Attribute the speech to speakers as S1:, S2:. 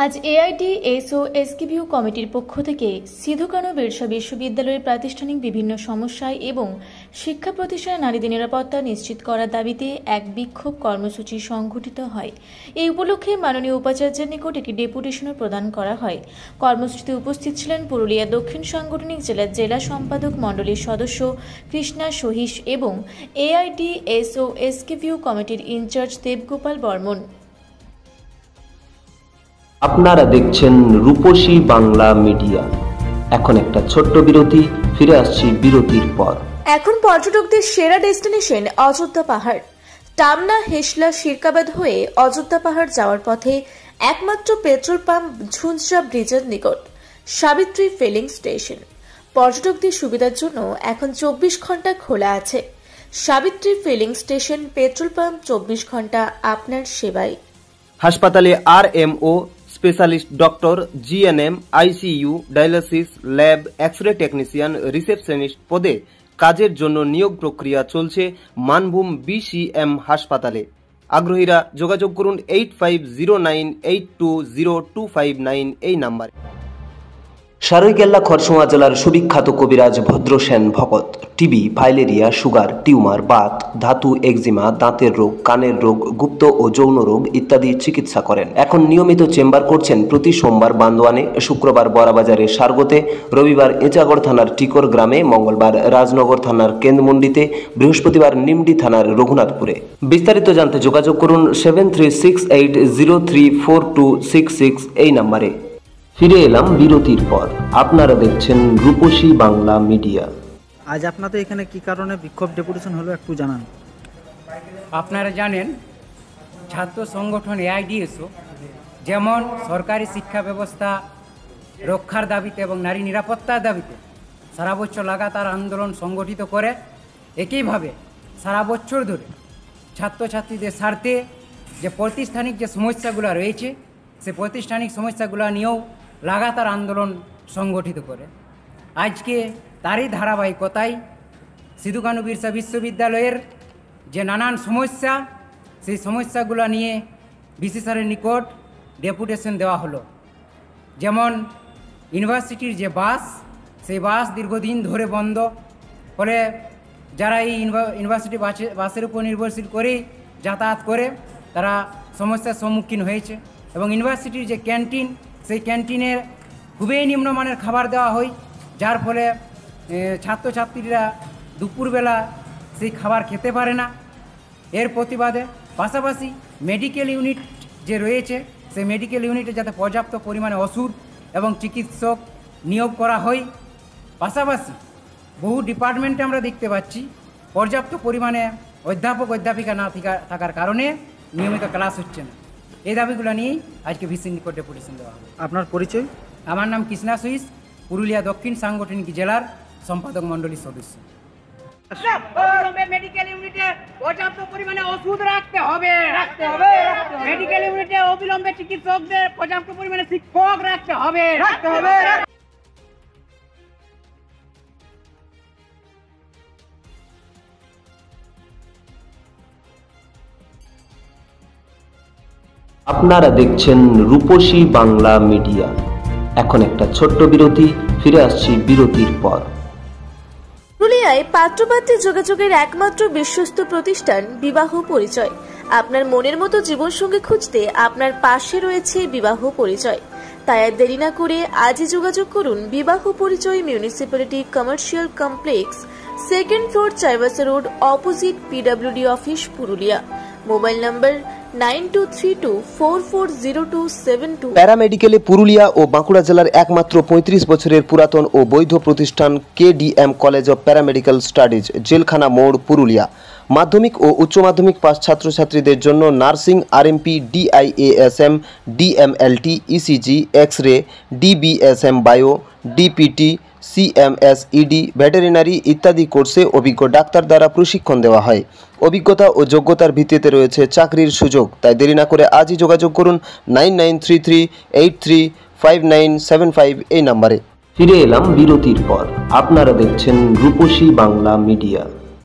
S1: আজ এআইডিএসও এসকিভিউ কমিটির পক্ষ থেকে সিধু কানু বিরসা বিশ্ববিদ্যালয়ের প্রাতিষ্ঠানিক বিভিন্ন সমস্যায় এবং শিক্ষা প্রতিষ্ঠানে নারীদের নিরাপত্তা নিশ্চিত করার দাবিতে এক বিক্ষোভ কর্মসূচি সংঘটিত হয়। এই উপলক্ষে মাননীয় উপাচার্যের নিকট একটি ডেপুটেশনও প্রদান করা হয়। কর্মসূচিতে উপস্থিত ছিলেন পুরুলিয়া দক্ষিণ সাংগঠনিক জেলার জেলা সম্পাদক মণ্ডলীর সদস্য কৃষ্ণা সহিস এবং এআইডিএসও এসকিভিউ কমিটির ইনচার্জ দেবগোপাল বর্মন।
S2: আপনারা দেখছেন রূপসী বাংলা মিডিয়া। এখন একটা ছোট্ট বিরতি, ফিরে আসছি বিরতির পর।
S1: এখন পর্যটকদের সেরা ডেস্টিনেশন অযোধ্যা পাহাড়। টামনা, হেসলা, শিরকাবাদ হয়ে অযোধ্যা পাহাড় যাওয়ার পথে একমাত্র পেট্রোল পাম্প ঝুনঝা ব্রিজের নিকট সাবিত্রী ফিলিং স্টেশন। পর্যটকদের সুবিধার জন্য এখন 24 ঘন্টা খোলা আছে। Savitri filling station, petrol pump 24 ঘন্টা আপনার সেবায়।
S2: হাসপাতালে RMO, specialist doctor, GNM, ICU, dialysis, lab, X-ray technician, receptionist পদে কাজের জন্য নিয়োগ প্রক্রিয়া চলছে মানভূম বিসিএম হাসপাতালে। আগ্রহীরা যোগাযোগ করুন 8509820259 এই নাম্বারে। সারৈকেল্লা খরসোয়া জেলার সুবিখ্যাত কবিরাজ ভদ্রসেন ভকত TB, filaria, sugar, tumour, Baat, ধাতু, এক্সিমা, দাঁতের রোগ, কানের রোগ, গুপ্ত ও যৌন রোগ ইত্যাদি চিকিৎসা করেন। এখন নিয়মিত চেম্বার করছেন প্রতি সোমবার বান্দোয়ানে, শুক্রবার বড়াবাজারে সারগোতে, রবিবার এঁচাগড় থানার টিকর গ্রামে, মঙ্গলবার রাজনগর থানার কেন্দ্রমন্ডিতে, বৃহস্পতিবার নিমডি থানার রঘুনাথপুরে। বিস্তারিত জানতে যোগাযোগ করুন 7368034266 এই নাম্বারে। ফিরে এলাম বিরতির পর। আপনারা দেখছেন রূপসী বাংলা মিডিয়া।
S3: আজ আপনাদের এখানে কি কারণে বিক্ষোভ ডেপুটেশন হলো একটু জানান।
S4: আপনারা জানেন ছাত্র সংগঠন এআইডিএসও যেমন সরকারি শিক্ষা ব্যবস্থা রক্ষার দাবিতে এবং নারী নিরাপত্তার দাবিতে সারা বছর লাগাতার আন্দোলন সংগঠিত করে, একইভাবে সারা বছর ধরে ছাত্রছাত্রীদের স্বার্থে যে প্রাতিষ্ঠানিক যে সমস্যাগুলো রয়েছে সে প্রাতিষ্ঠানিক সমস্যাগুলো নিয়েও লাগাতার আন্দোলন সংগঠিত করে। আজকে তারই ধারাবাহিকতায় সিধু কানু বিরসা বিশ্ববিদ্যালয়ের যে নানান সমস্যা, সেই সমস্যাগুলো নিয়ে ভিসি স্যারের নিকট ডেপুটেশন দেওয়া হলো। যেমন ইউনিভার্সিটির যে বাস, সেই বাস দীর্ঘদিন ধরে বন্ধ, ফলে যারা এই ইউনিভার্সিটি বাসের উপর নির্ভরশীল করেই যাতায়াত করে তারা সমস্যার সম্মুখীন হয়েছে। এবং ইউনিভার্সিটির যে ক্যান্টিন, সেই ক্যান্টিনের খুবই নিম্নমানের খাবার দেওয়া হয়, যার ফলে ছাত্রছাত্রীরা দুপুরবেলা সেই খাবার খেতে পারে না। এর প্রতিবাদে পাশাপাশি মেডিকেল ইউনিট যে রয়েছে সেই মেডিকেল ইউনিটে যাতে পর্যাপ্ত পরিমাণে ওষুধ এবং চিকিৎসক নিয়োগ করা হয়। পাশাপাশি বহু ডিপার্টমেন্টে আমরা দেখতে পাচ্ছি পর্যাপ্ত পরিমাণে অধ্যাপক অধ্যাপিকা না থাকার কারণে নিয়মিত ক্লাস হচ্ছে না। এই দাবিগুলো নিয়েই আজকে ভিসির নিকট ডেপুটেশন দেওয়া হবে।
S3: আপনার পরিচয়?
S4: আমার নাম কৃষ্ণা সহিস, পুরুলিয়া দক্ষিণ সাংগঠনিক জেলার সম্পাদক মণ্ডলীর সদস্য।
S5: মেডিকেল ইউনিটে পর্যাপ্ত পরিমাণে ওষুধ রাখতে হবে। মেডিকেল ইউনিটে অবিলম্বে চিকিৎসকদের পর্যাপ্ত পরিমাণে শিক্ষক রাখতে হবে।
S2: আপনারা দেখছেন রূপসী বাংলা মিডিয়া। এখন একটা ছোট্ট বিরতি, ফিরে আসছি বিরতির পর।
S1: পুরুলিয়ায় পাত্রপাত্রী যোগাযোগের একমাত্র বিশ্বস্ত প্রতিষ্ঠান বিবাহ পরিচয়। আপনার মনের মতো জীবনসঙ্গী খুঁজতে আপনার পাশে রয়েছে বিবাহ পরিচয়। তাই আর দেরি না করে আজই যোগাযোগ করুন Bibaho Porichoy, municipality commercial complex, 2nd floor, Chaibasa road, opposite PWD office, Purulia. Mobile number 9232440272।
S2: প্যারামেডিকেলে পুরুলিয়া ও বাঁকুড়া জেলার একমাত্র 35 বছরের পুরাতন ও বৈধ প্রতিষ্ঠান KDM college of paramedical studies, Jelkhana Mor, Purulia. মাধ্যমিক ও উচ্চ মাধ্যমিক পাস ছাত্রছাত্রীদের জন্য nursing, RMP, DIASM, DMLT, ECG, X-ray, DBSM bio, DPT, CMS, ED, veterinary ইত্যাদি কোর্সে অভিজ্ঞ ডাক্তার দ্বারা প্রশিক্ষণ দেওয়া হয়। অভিজ্ঞতা ও যোগ্যতার ভিত্তিতে রয়েছে চাকরির সুযোগ। তাই দেরি না করে আজই যোগাযোগ করুন 9933835975 এই নাম্বারে। ফিরে এলাম বিরতির পর। আপনারা দেখছেন রূপসী বাংলা মিডিয়া।